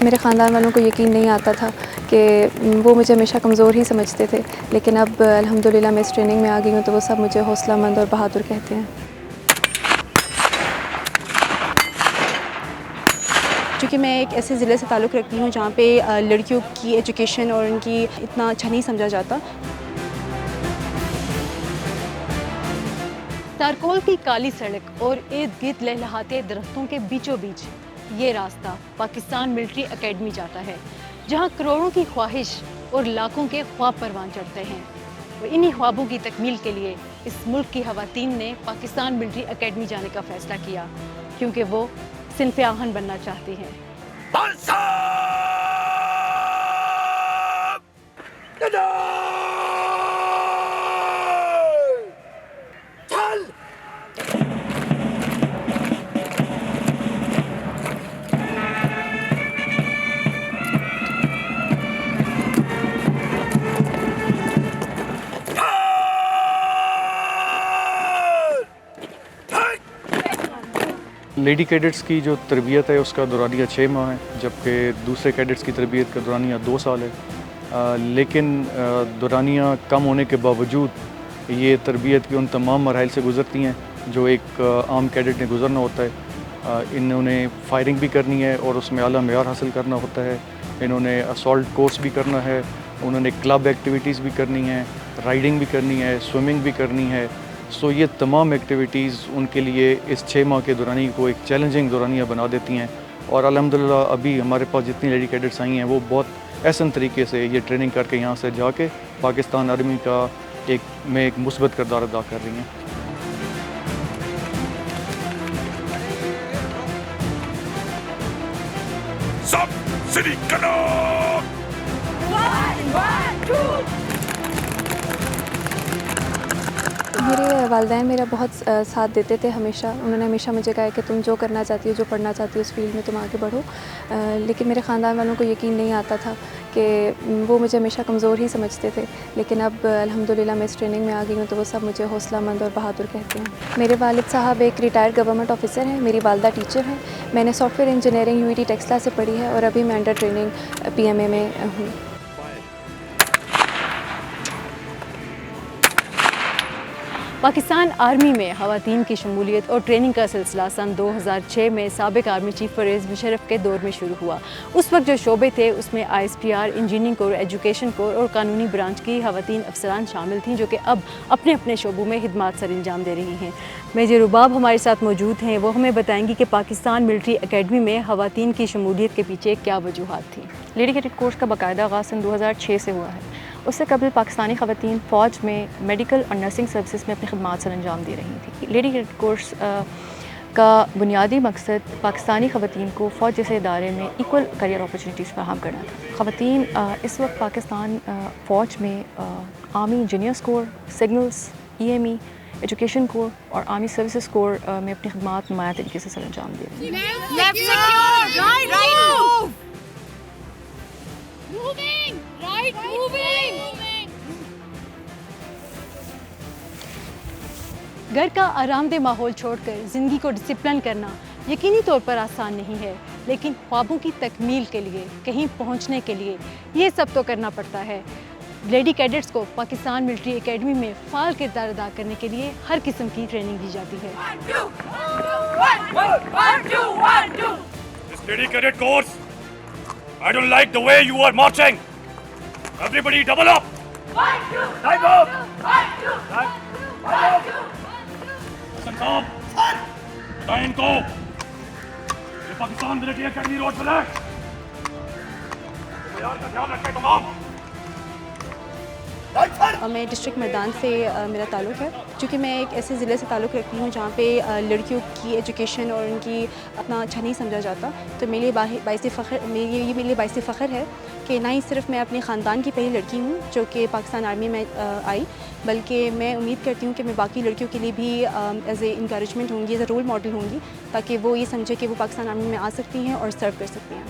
मेरे ख़ानदान वालों को यकीन नहीं आता था कि वो मुझे हमेशा कमज़ोर ही समझते थे, लेकिन अब अल्हम्दुलिल्लाह मैं इस ट्रेनिंग में आ गई हूँ तो वो सब मुझे हौसलामंद और बहादुर कहते हैं। क्योंकि मैं एक ऐसे ज़िले से ताल्लुक़ रखती हूँ जहाँ पे लड़कियों की एजुकेशन और उनकी इतना अच्छा नहीं समझा जाता। तारकोल की काली सड़क और इर्द-गिर्द लहलहाते दरख्तों के बीचों बीच ये रास्ता पाकिस्तान मिलिट्री एकेडमी जाता है, जहाँ करोड़ों की ख्वाहिश और लाखों के ख्वाब परवान चढ़ते हैं। और इन्हीं ख्वाबों की तकमील के लिए इस मुल्क की ख़वातीन ने पाकिस्तान मिलिट्री एकेडमी जाने का फ़ैसला किया, क्योंकि वो सिनफ़े आहन बनना चाहती हैं। लेडी कैडेट्स की जो तरबियत है उसका दौरानिया 6 माह है, जबकि दूसरे कैडेट्स की तरबियत का दौरानिया 2 साल है। लेकिन दौरानिया कम होने के बावजूद ये तरबियत की उन तमाम मराहिल से गुज़रती हैं जो एक आम कैडेट ने गुज़रना होता है। इन्होंने फायरिंग भी करनी है और उसमें आला मेयार हासिल करना होता है। इन्होंने असॉल्ट कोर्स भी करना है, उन्होंने क्लब एक्टिविटीज़ भी करनी है, राइडिंग भी करनी है, स्विमिंग भी करनी है। सो ये तमाम एक्टिविटीज़ उनके लिए इस 6 माह के दौरानिया को एक चैलेंजिंग दौरानिया बना देती हैं। और अल्हम्दुलिल्लाह अभी हमारे पास जितनी लेडी कैडेट्स आई हैं वो बहुत एहसन तरीके से ये ट्रेनिंग करके यहाँ से जाके पाकिस्तान आर्मी का एक मुस्बत किरदार अदा कर रही हैं। सब सिटी मेरे वालिदैन मेरा बहुत साथ देते थे हमेशा। उन्होंने हमेशा मुझे कहा कि तुम जो करना चाहती हो, जो पढ़ना चाहती हो उस फील्ड में तुम आगे बढ़ो। लेकिन मेरे ख़ानदान वालों को यकीन नहीं आता था कि वो मुझे हमेशा कमज़ोर ही समझते थे, लेकिन अब अल्हम्दुलिल्लाह मैं इस ट्रेनिंग में आ गई हूँ तो वो सब मुझे हौसलामंद और बहादुर कहते हैं। मेरे वालिद साहब एक रिटायर्ड गवर्नमेंट ऑफिसर हैं, मेरी वालदा टीचर हैं। मैंने सॉफ्टवेयर इंजीनियरिंग यूईटी टेक्सला से पढ़ी है और अभी मैं अंडर ट्रेनिंग पीएमए में हूँ। पाकिस्तान आर्मी में ख़वातीन की शमूलियत और ट्रेनिंग का सिलसिला सन 2006 में साबिक़ आर्मी चीफ परवेज़ मुशर्रफ के दौर में शुरू हुआ। उस वक्त जो शोबे थे उसमें ISPR, engineering core, education corps और कानूनी ब्रांच की ख़वातीन अफसरान शामिल थीं, जो कि अब अपने अपने शोबों में खिदमात सर अंजाम दे रही हैं। मेजर रुबाब हमारे साथ मौजूद हैं, वो हमें बताएंगी कि पाकिस्तान मिलिट्री एकेडमी में ख़वातीन की शमूलियत के पीछे क्या वजूहात थी। लेडी कैडेट कोर्स का बाकायदा आगाज़ सन 2006 से हुआ है। उससे कबल पाकिस्तानी ख़वातीन फ़ौज में मेडिकल और नर्सिंग सर्विसेज में अपनी खिदमात सर अंजाम दे रही थी। लेडी कैडेट कोर्स का बुनियादी मकसद पाकिस्तानी ख़वातीन को फ़ौज जैसे इदारे में इक्वल करियर अपॉर्चुनिटीज़ फराहम करना था। ख़वातीन इस वक्त पाकिस्तान फ़ौज में army engineers core, signals, EME, education corps और आर्मी सर्विसेज कोर में अपनी खिदमात नुमायाँ तरीके से सर अंजाम दे रही घर का आरामदेह माहौल छोड़कर ज़िंदगी को डिसिप्लिन करना यकीनी तौर पर आसान नहीं है, लेकिन ख्वाबों की तकमील के लिए, कहीं पहुंचने के लिए ये सब तो करना पड़ता है। लेडी कैडेट्स को पाकिस्तान मिलिट्री एकेडमी में फ़ाल किरदार अदा करने के लिए हर किस्म की ट्रेनिंग दी जाती है। This lady cadet course, I don't like the way you are marching. Everybody double up. Line up. Listen up. बताएं इनको, ये पाकिस्तान मिलिट्री एकेडमी रोड पर है। यार का ध्यान रखें तमाम। मैं डिस्ट्रिक्ट मैदान से मेरा ताल्लुक़ है, क्योंकि मैं एक ऐसे ज़िले से ताल्लुक़ रखती हूँ जहाँ पे लड़कियों की एजुकेशन और उनकी अपना अच्छा नहीं समझा जाता। तो मेरे लिए बाइस फ़ख्र है कि ना ही सिर्फ मैं अपने ख़ानदान की पहली लड़की हूँ जो कि पाकिस्तान आर्मी में आई, बल्कि मैं उम्मीद करती हूँ कि मैं बाकी लड़कियों के लिए भी एज़ ए इंकरेजमेंट होंगी, एज़ ए रोल मॉडल होंगी, ताकि वो ये समझे कि वो पाकिस्तान आर्मी में आ सकती हैं और सर्व कर सकती हैं।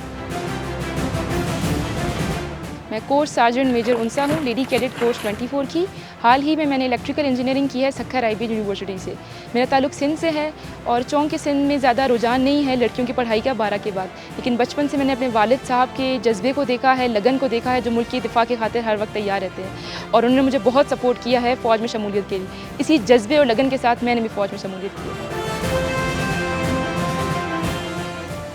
मैं कोर्स सार्जेंट मेजर उनसा हूँ, लेडी कैडेट कोर्स 24 की। हाल ही में मैंने इलेक्ट्रिकल इंजीनियरिंग की है सक्खर IB यूनिवर्सिटी से। मेरा ताल्लुक सिंध से है और चौंक सिंध में ज़्यादा रुझान नहीं है लड़कियों की पढ़ाई का 12 के बाद, लेकिन बचपन से मैंने अपने वालिद साहब के जज्बे को देखा है, लगन को देखा है, जो मुल्क की दिफा के खातिर हर वक्त तैयार रहते हैं और उन्होंने मुझे बहुत सपोर्ट किया है फ़ौज में शमूलियत के लिए। इसी जज्बे और लगन के साथ मैंने भी फ़ौज में शमूलियत की।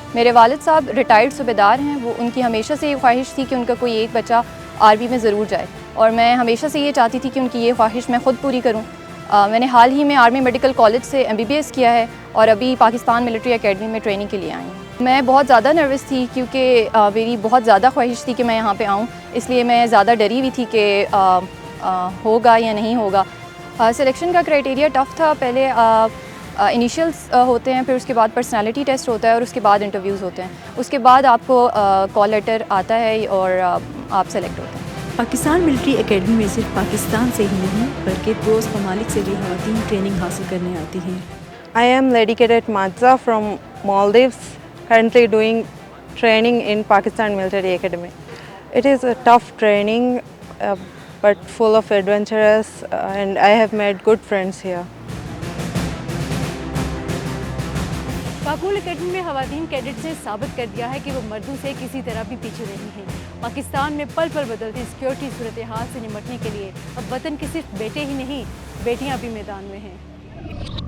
मेरे वालिद साहब रिटायर्ड सूबेदार हैं। वो उनकी हमेशा से ये ख्वाहिश थी कि उनका कोई एक बच्चा आर्मी में ज़रूर जाए और मैं हमेशा से ये चाहती थी कि उनकी ये ख्वाहिश मैं ख़ुद पूरी करूं। मैंने हाल ही में आर्मी मेडिकल कॉलेज से MBBS किया है और अभी पाकिस्तान मिलिट्री एकेडमी में ट्रेनिंग के लिए आई हूँ। मैं बहुत ज़्यादा नर्वस थी क्योंकि मेरी बहुत ज़्यादा ख्वाहिश थी कि मैं यहाँ पे आऊँ, इसलिए मैं ज़्यादा डरी हुई थी कि होगा या नहीं होगा। सिलेक्शन का क्राइटेरिया टफ़ था। पहले इनिशियल्स होते हैं, फिर उसके बाद पर्सनालिटी टेस्ट होता है और उसके बाद इंटरव्यूज़ होते हैं। उसके बाद आपको कॉल लेटर आता है और आप सेलेक्ट होते हैं। पाकिस्तान मिलिट्री एकेडमी में सिर्फ पाकिस्तान से ही नहीं बल्कि दोस्त ममालिक से भी ख़वातीन ट्रेनिंग हासिल करने आती हैं। I am Lady Cadet Mazza from Maldives, currently doing training in Pakistan Military Academy. It is a tough training but full of adventures and I have made good friends here. Kabul academy में ख़वातीन cadets ने साबित कर दिया है कि वो मर्दों से किसी तरह भी पीछे नहीं हैं। पाकिस्तान में पल पल बदलती सिक्योरिटी सूरत हाल से निपटने के लिए अब वतन के सिर्फ बेटे ही नहीं, बेटियां भी मैदान में हैं।